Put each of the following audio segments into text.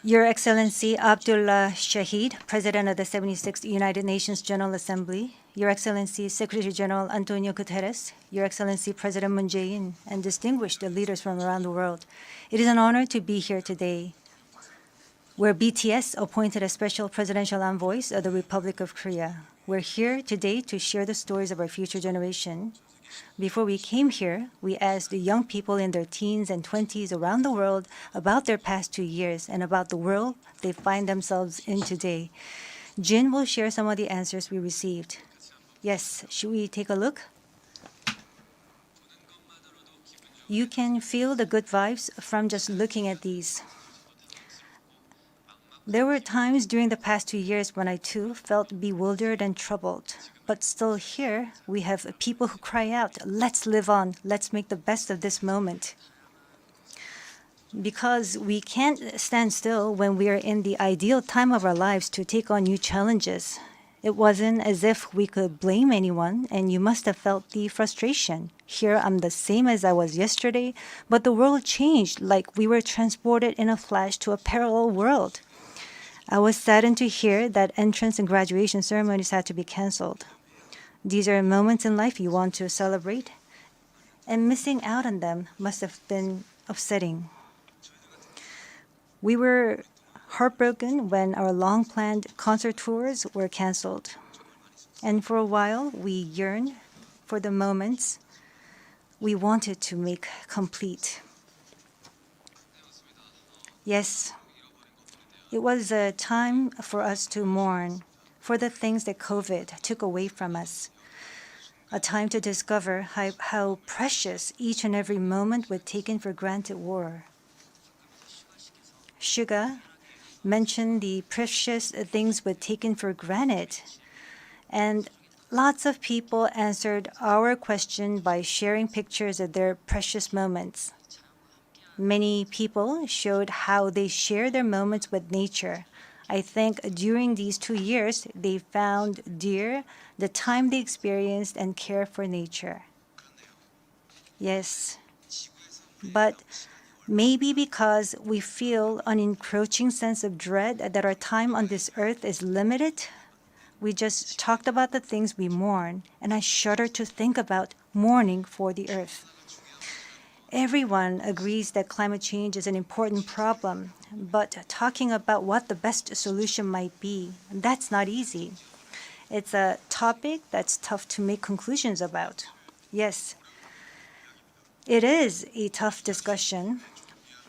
Your Excellency Abdullah Shahid, President of the 76th United Nations General Assembly, Your Excellency Secretary General Antonio Guterres, Your Excellency President Moon Jae-in, and distinguished leaders from around the world, it is an honor to be here today. We're BTS, appointed as Special Presidential Envoys of the Republic of Korea. We're here today to share the stories of our future generation. Before we came here, we asked the young people in their teens and 20s around the world about their past 2 years and about the world they find themselves in today. Jin will share some of the answers we received. Yes, should we take a look? You can feel the good vibes from just looking at these. There were times during the past 2 years when I too felt bewildered and troubled. But still here, we have people who cry out, let's live on, let's make the best of this moment. Because we can't stand still when we are in the ideal time of our lives to take on new challenges. It wasn't as if we could blame anyone, and you must have felt the frustration. Here I'm the same as I was yesterday, but the world changed like we were transported in a flash to a parallel world. I was saddened to hear that entrance and graduation ceremonies had to be canceled. These are moments in life you want to celebrate, and missing out on them must have been upsetting. We were heartbroken when our long-planned concert tours were canceled. And for a while, we yearned for the moments we wanted to make complete. Yes, it was a time for us to mourn for the things that COVID took away from us. A time to discover how precious each and every moment we taken for granted were. Suga mentioned the precious things we'd taken for granted, and lots of people answered our question by sharing pictures of their precious moments. Many people showed how they share their moments with nature. I think during these 2 years, they found dear the time they experienced and care for nature. Yes, but maybe because we feel an encroaching sense of dread that our time on this earth is limited, we just talked about the things we mourn, and I shudder to think about mourning for the earth. Everyone agrees that climate change is an important problem, but talking about what the best solution might be, that's not easy. It's a topic that's tough to make conclusions about. Yes, it is a tough discussion,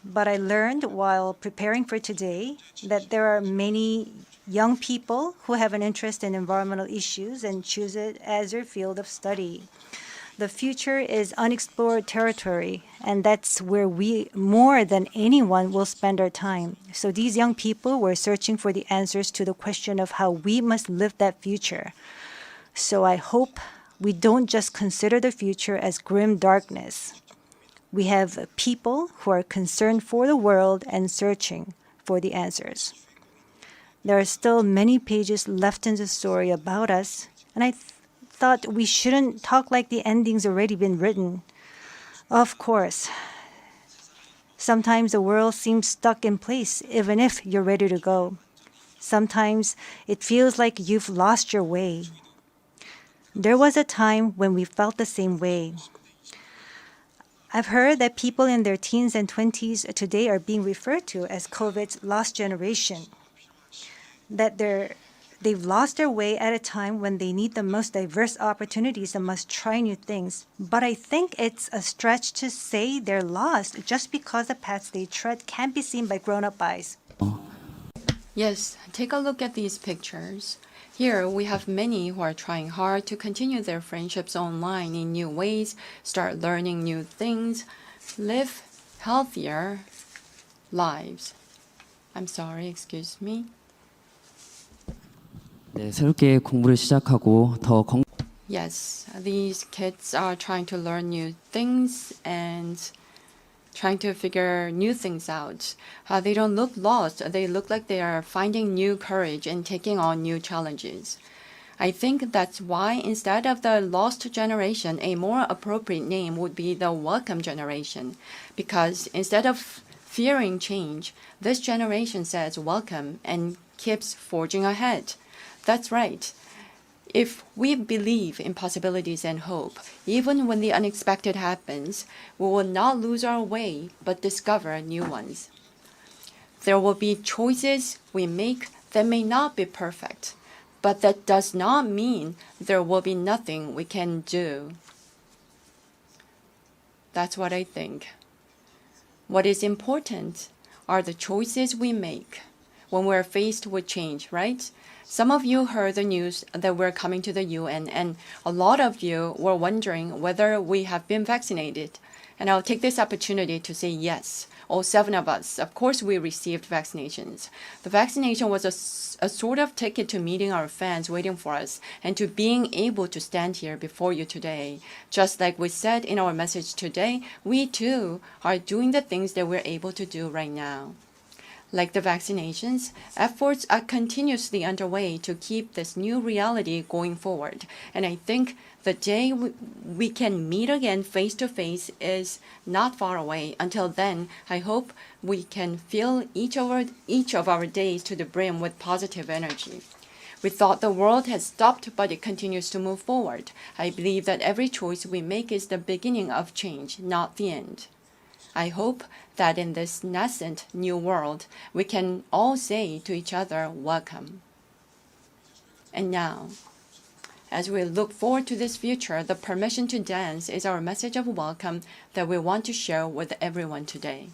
but I learned while preparing for today that there are many young people who have an interest in environmental issues and choose it as their field of study. The future is unexplored territory, and that's where we, more than anyone, will spend our time. So these young people were searching for the answers to the question of how we must live that future. So I hope we don't just consider the future as grim darkness. We have people who are concerned for the world and searching for the answers. There are still many pages left in the story about us, and I thought we shouldn't talk like the ending's already been written. Of course, sometimes the world seems stuck in place even if you're ready to go. Sometimes it feels like you've lost your way. There was a time when we felt the same way. I've heard that people in their teens and 20s today are being referred to as COVID's lost generation, that they've lost their way at a time when they need the most diverse opportunities and must try new things. But I think it's a stretch to say they're lost just because the paths they tread can't be seen by grown-up eyes. Yes, take a look at these pictures. Here we have many who are trying hard to continue their friendships online in new ways, start learning new things, live healthier lives. I'm sorry, excuse me. 네, 새롭게 공부를 시작하고 더 Yes, these kids are trying to learn new things and trying to figure new things out. They don't look lost. They look like they are finding new courage and taking on new challenges. I think that's why instead of the lost generation, a more appropriate name would be the welcome generation. Because instead of fearing change, this generation says welcome and keeps forging ahead. That's right. If we believe in possibilities and hope, even when the unexpected happens, we will not lose our way, but discover new ones. There will be choices we make that may not be perfect, but that does not mean there will be nothing we can do. That's what I think. What is important are the choices we make when we're faced with change, right? Some of you heard the news that we're coming to the UN, and a lot of you were wondering whether we have been vaccinated. And I'll take this opportunity to say yes. All 7 of us, of course, we received vaccinations. The vaccination was a sort of ticket to meeting our fans waiting for us and to being able to stand here before you today. Just like we said in our message today, we too are doing the things that we're able to do right now. Like the vaccinations, efforts are continuously underway to keep this new reality going forward. And I think the day we can meet again face to face is not far away. Until then, I hope we can fill each of our days to the brim with positive energy. We thought the world had stopped, but it continues to move forward. I believe that every choice we make is the beginning of change, not the end. I hope that in this nascent new world, we can all say to each other, welcome. And now, as we look forward to this future, the permission to dance is our message of welcome that we want to share with everyone today.